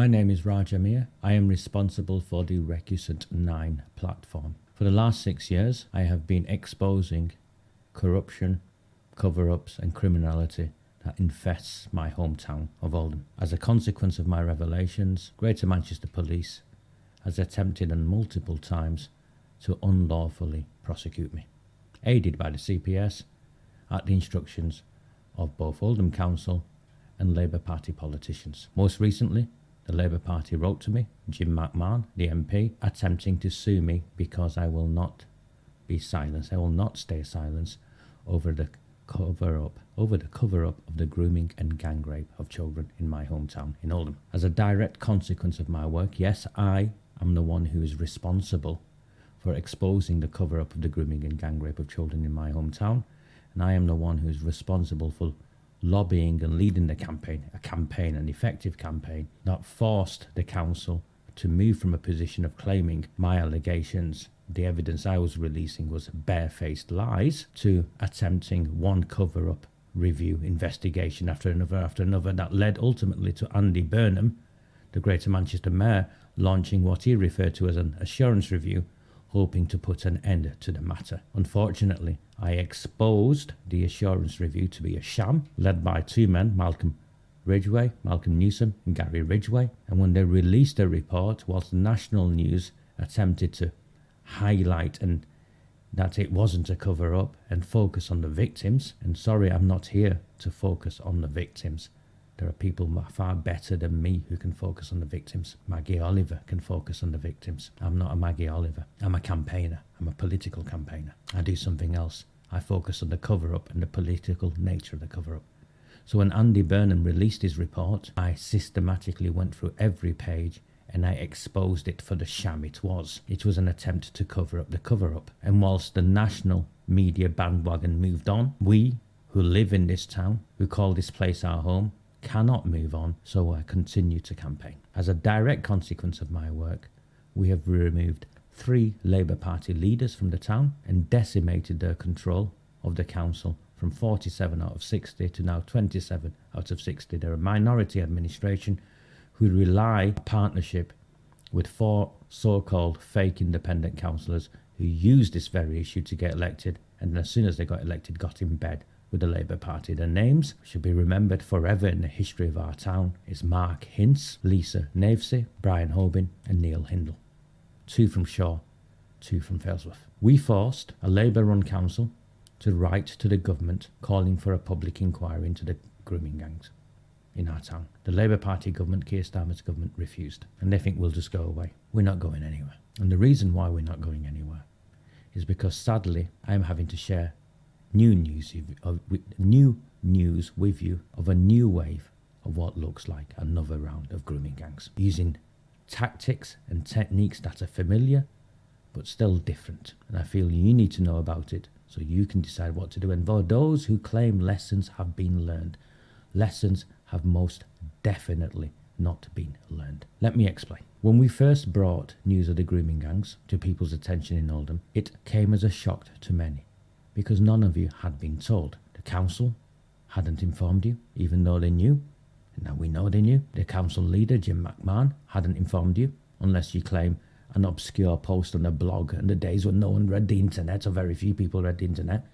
My name is Raj Amir. I am responsible for the Recusant 9 platform. For the last 6 years, I have been exposing corruption, cover-ups and criminality that infests my hometown of Oldham. As a consequence of my revelations, Greater Manchester Police has attempted on multiple times to unlawfully prosecute me, aided by the CPS at the instructions of both Oldham Council and Labour Party politicians. Most recently, the Labour Party wrote to me, Jim McMahon, the MP, attempting to sue me because I will not be silenced. I will not stay silent over the cover-up of the grooming and gang rape of children in my hometown in Oldham. As a direct consequence of my work, yes, I am the one who is responsible for exposing the cover-up of the grooming and gang rape of children in my hometown, and I am the one who is responsible for lobbying and leading the campaign, an effective campaign that forced the council to move from a position of claiming my allegations, the evidence I was releasing was barefaced lies, to attempting one cover-up review investigation after another that led ultimately to Andy Burnham, the Greater Manchester Mayor, launching what he referred to as an assurance review, hoping to put an end to the matter. Unfortunately, I exposed the assurance review to be a sham, led by two men, Malcolm Newsom and Gary Ridgway, and when they released their report, whilst the national news attempted to highlight and that it wasn't a cover-up and focus on the victims, and sorry, I'm not here to focus on the victims. There are people far better than me who can focus on the victims. Maggie Oliver can focus on the victims. I'm not a Maggie Oliver. I'm a campaigner. I'm a political campaigner. I do something else. I focus on the cover-up and the political nature of the cover-up. So when Andy Burnham released his report, I systematically went through every page and I exposed it for the sham it was. It was an attempt to cover up the cover-up. And whilst the national media bandwagon moved on, we who live in this town, who call this place our home, cannot move on, so I continue to campaign. As a direct consequence of my work, we have removed 3 Labour Party leaders from the town and decimated their control of the council from 47 out of 60 to now 27 out of 60. They're a minority administration who rely on partnership with 4 so-called fake independent councillors who used this very issue to get elected, and as soon as they got elected, got in bed with the Labour Party. Their names should be remembered forever in the history of our town is Mark Hintz, Lisa Navesey, Brian Hoban and Neil Hindle. 2 from Shaw, 2 from Failsworth. We forced a Labour-run council to write to the government calling for a public inquiry into the grooming gangs in our town. The Labour Party government, Keir Starmer's government, refused, and they think we'll just go away. We're not going anywhere. And the reason why we're not going anywhere is because sadly I'm having to share new news with you of a new wave of what looks like another round of grooming gangs, using tactics and techniques that are familiar but still different. And I feel you need to know about it so you can decide what to do. And for those who claim lessons have been learned, lessons have most definitely not been learned. Let me explain. When we first brought news of the grooming gangs to people's attention in Oldham, it came as a shock to many, because none of you had been told. The council hadn't informed you, even though they knew. And now we know they knew. The council leader, Jim McMahon, hadn't informed you, unless you claim an obscure post on a blog and the days when no one read the internet, or very few people read the internet,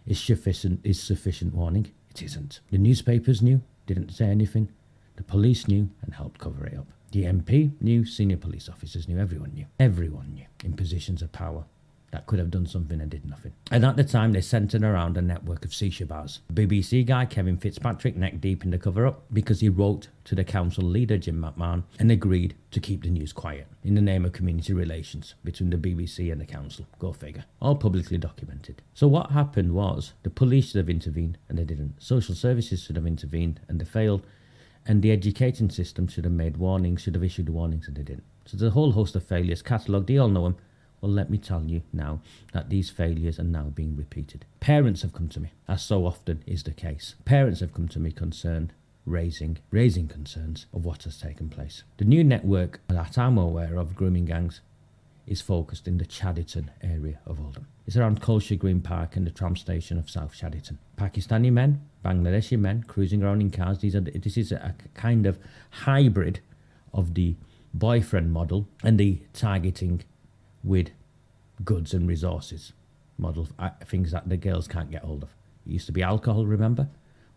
is sufficient warning. It isn't. The newspapers knew, didn't say anything. The police knew and helped cover it up. The MP knew, senior police officers knew, everyone knew. Everyone knew in positions of power that could have done something and did nothing. And at the time, they centred around a network of shisha bars. BBC guy Kevin Fitzpatrick neck deep in the cover-up because he wrote to the council leader Jim McMahon and agreed to keep the news quiet in the name of community relations between the BBC and the council. Go figure. All publicly documented. So what happened was the police should have intervened and they didn't. Social services should have intervened and they failed. And the education system should have made warnings, should have issued warnings and they didn't. So there's a whole host of failures catalogued. You all know them. Well, let me tell you now that these failures are now being repeated. Parents have come to me, as so often is the case. Parents have come to me concerned, raising concerns of what has taken place. The new network that I'm aware of, grooming gangs, is focused in the Chadderton area of Oldham. It's around Colchester Green Park and the tram station of South Chadderton. Pakistani men, Bangladeshi men cruising around in cars. This is a kind of hybrid of the boyfriend model and the targeting with goods and resources model, things that the girls can't get hold of. It used to be alcohol, remember?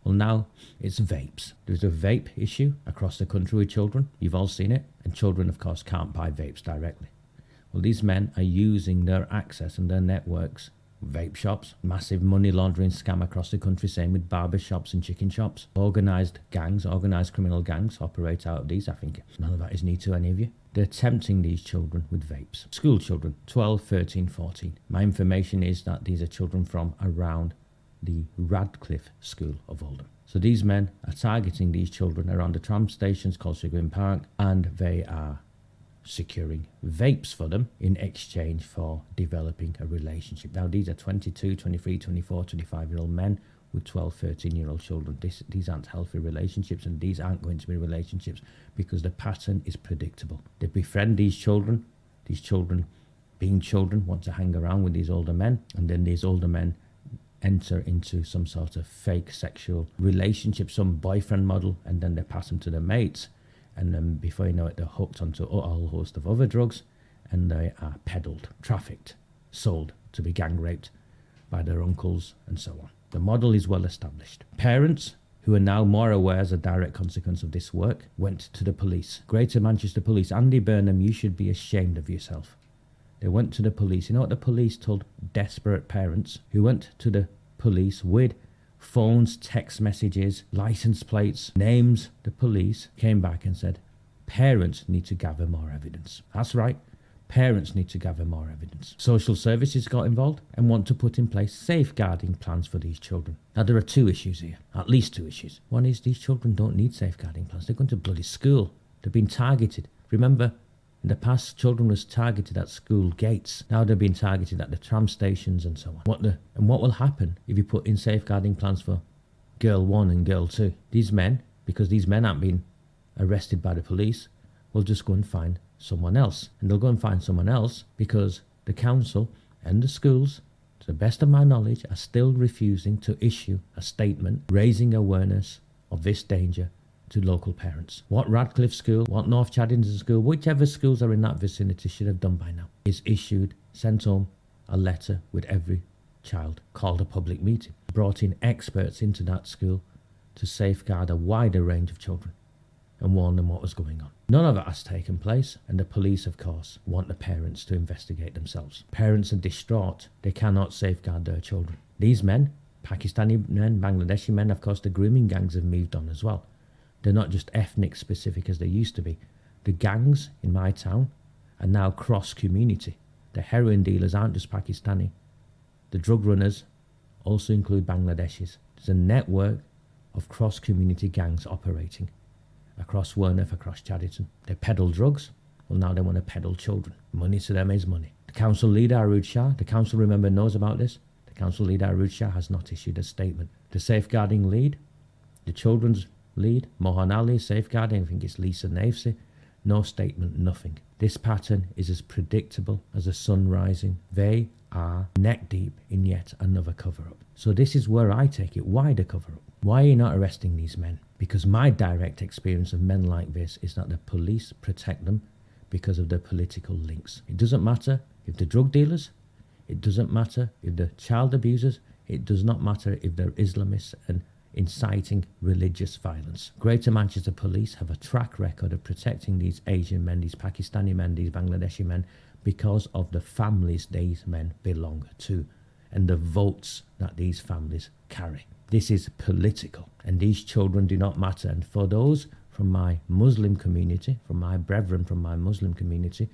Well, now it's vapes. There's a vape issue across the country with children. You've all seen it. And children, of course, can't buy vapes directly. Well, these men are using their access and their networks, vape shops, massive money laundering scam across the country, same with barber shops and chicken shops. Organised gangs, organised criminal gangs operate out of these. I think none of that is new to any of you. They're tempting these children with vapes. School children, 12, 13, 14. My information is that these are children from around the Radcliffe School of Oldham. So these men are targeting these children around the tram stations called Sugarman Park, and they are securing vapes for them in exchange for developing a relationship. Now, these are 22, 23, 24, 25-year-old men with 12, 13-year-old children. These aren't healthy relationships, and these aren't going to be relationships because the pattern is predictable. They befriend these children being children, want to hang around with these older men, and then these older men enter into some sort of fake sexual relationship, some boyfriend model, and then they pass them to their mates. And then before you know it, they're hooked onto a whole host of other drugs, and they are peddled, trafficked, sold to be gang raped by their uncles and so on. The model is well established. Parents, who are now more aware as a direct consequence of this work, went to the police. Greater Manchester Police. Andy Burnham, you should be ashamed of yourself. They went to the police. You know what the police told desperate parents who went to the police with phones, text messages, license plates, names? The police came back and said, parents need to gather more evidence. That's right. Parents need to gather more evidence. Social services got involved and want to put in place safeguarding plans for these children. Now, there are two issues here, at least two issues. One is these children don't need safeguarding plans. They're going to bloody school. They've been targeted. Remember, in the past, children was targeted at school gates. Now they're being targeted at the tram stations and so on. What will happen if you put in safeguarding plans for girl 1 and girl 2? These men, because these men aren't being arrested by the police, will just go and find someone else. And they'll go and find someone else because the council and the schools, to the best of my knowledge, are still refusing to issue a statement raising awareness of this danger to local parents. What Radcliffe School, what North Chaddington School, whichever schools are in that vicinity should have done by now, is sent home a letter with every child, called a public meeting, brought in experts into that school to safeguard a wider range of children and warn them what was going on. None of it has taken place, and the police, of course, want the parents to investigate themselves. Parents are distraught. They cannot safeguard their children. These men, Pakistani men, Bangladeshi men, of course, the grooming gangs have moved on as well. They're not just ethnic specific as they used to be. The gangs in my town are now cross-community. The heroin dealers aren't just Pakistani. The drug runners also include Bangladeshis. There's a network of cross-community gangs operating across Werneth, across Chaddington. They peddle drugs. Well, now they want to peddle children. Money to them is money. The council leader, Arud Shah, the council, remember, knows about this. The council leader, Arud Shah, has not issued a statement. The safeguarding lead, the children's lead, Mohan Ali, safeguarding, I think it's Lisa Navesey, no statement, nothing. This pattern is as predictable as the sun rising. They are neck deep in yet another cover-up. So this is where I take it. Why the cover-up? Why are you not arresting these men? Because my direct experience of men like this is that the police protect them because of their political links. It doesn't matter if they're drug dealers, it doesn't matter if they're child abusers, it does not matter if they're Islamists and inciting religious violence. Greater Manchester Police have a track record of protecting these Asian men, these Pakistani men, these Bangladeshi men, because of the families these men belong to and the votes that these families carry. This is political, and these children do not matter. And for those from my Muslim community, from my brethren from my Muslim community,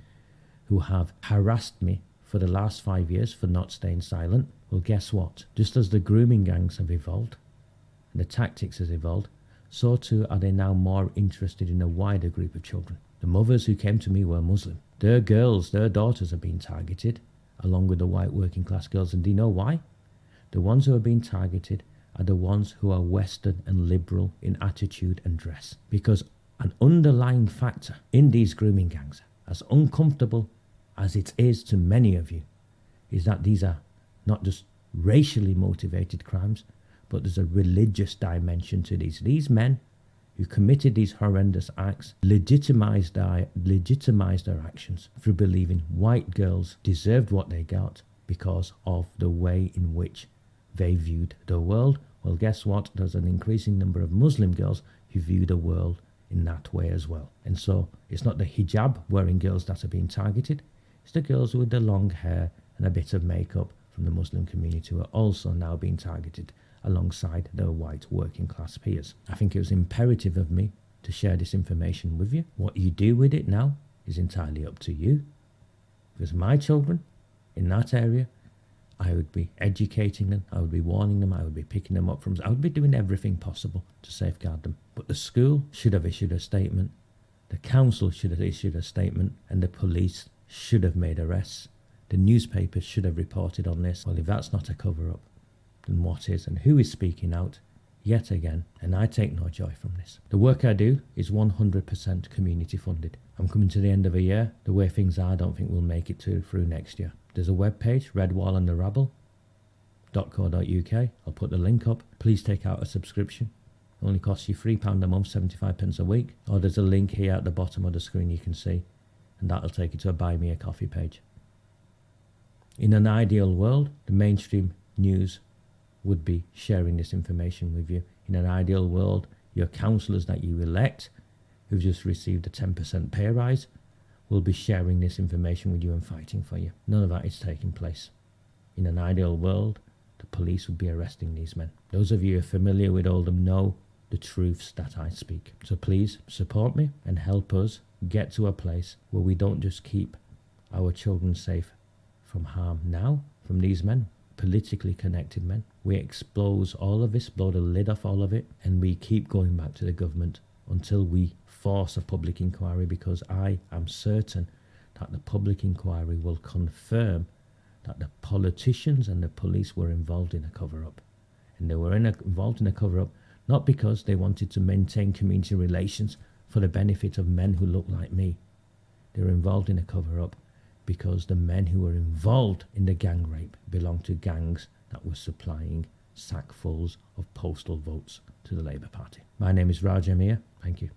who have harassed me for the last 5 years for not staying silent, well, guess what? Just as the grooming gangs have evolved, and the tactics has evolved, so too are they now more interested in a wider group of children. The mothers who came to me were Muslim. Their girls, their daughters are being targeted, along with the white working class girls. And do you know why? The ones who are being targeted are the ones who are Western and liberal in attitude and dress. Because an underlying factor in these grooming gangs, as uncomfortable as it is to many of you, is that these are not just racially motivated crimes, but there's a religious dimension to these. These men who committed these horrendous acts legitimized their actions through believing white girls deserved what they got because of the way in which they viewed the world. Well, guess what? There's an increasing number of Muslim girls who view the world in that way as well. And so it's not the hijab wearing girls that are being targeted, it's the girls with the long hair and a bit of makeup from the Muslim community who are also now being targeted alongside their white working class peers. I think it was imperative of me to share this information with you. What you do with it now is entirely up to you. Because my children in that area, I would be educating them, I would be warning them, I would be picking them up from, I would be doing everything possible to safeguard them. But the school should have issued a statement, the council should have issued a statement, and the police should have made arrests. The newspapers should have reported on this. Well, if that's not a cover-up, then what is, and who is speaking out yet again? And I take no joy from this. The work I do is 100% community funded. I'm coming to the end of a year. The way things are, I don't think we'll make it through next year. There's a webpage, redwallandtherabble.co.uk. I'll put the link up. Please take out a subscription. It only costs you £3 a month, 75 pence a week. Or there's a link here at the bottom of the screen you can see, and that'll take you to a Buy Me a Coffee page. In an ideal world, the mainstream news would be sharing this information with you. In an ideal world, your councillors that you elect, who've just received a 10% pay rise, will be sharing this information with you and fighting for you. None of that is taking place. In an ideal world, the police would be arresting these men. Those of you who are familiar with Oldham know the truths that I speak. So please support me and help us get to a place where we don't just keep our children safe from harm now from these men, politically connected men. We expose all of this, blow the lid off all of it, and we keep going back to the government until we force a public inquiry, because I am certain that the public inquiry will confirm that the politicians and the police were involved in a cover-up. And they were involved in a cover-up not because they wanted to maintain community relations for the benefit of men who look like me. They were involved in a cover-up because the men who were involved in the gang rape belonged to gangs that were supplying sackfuls of postal votes to the Labour Party. My name is Raj Amir. Thank you.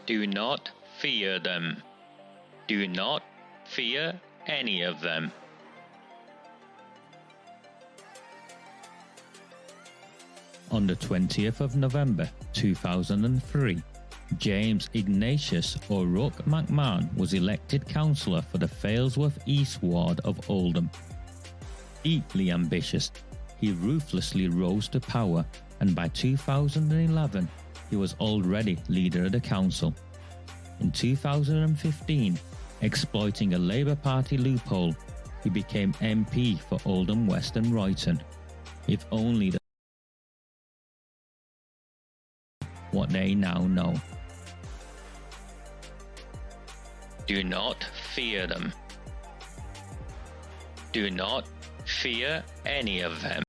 Do not fear them. Do not fear any of them. On the 20th of November 2003, James Ignatius O'Rourke McMahon was elected councillor for the Failsworth East Ward of Oldham. Deeply ambitious, he ruthlessly rose to power, and by 2011, he was already leader of the council. In 2015, exploiting a Labour Party loophole, he became MP for Oldham West and Royton. If only what they now know. Do not fear them. Do not fear any of them.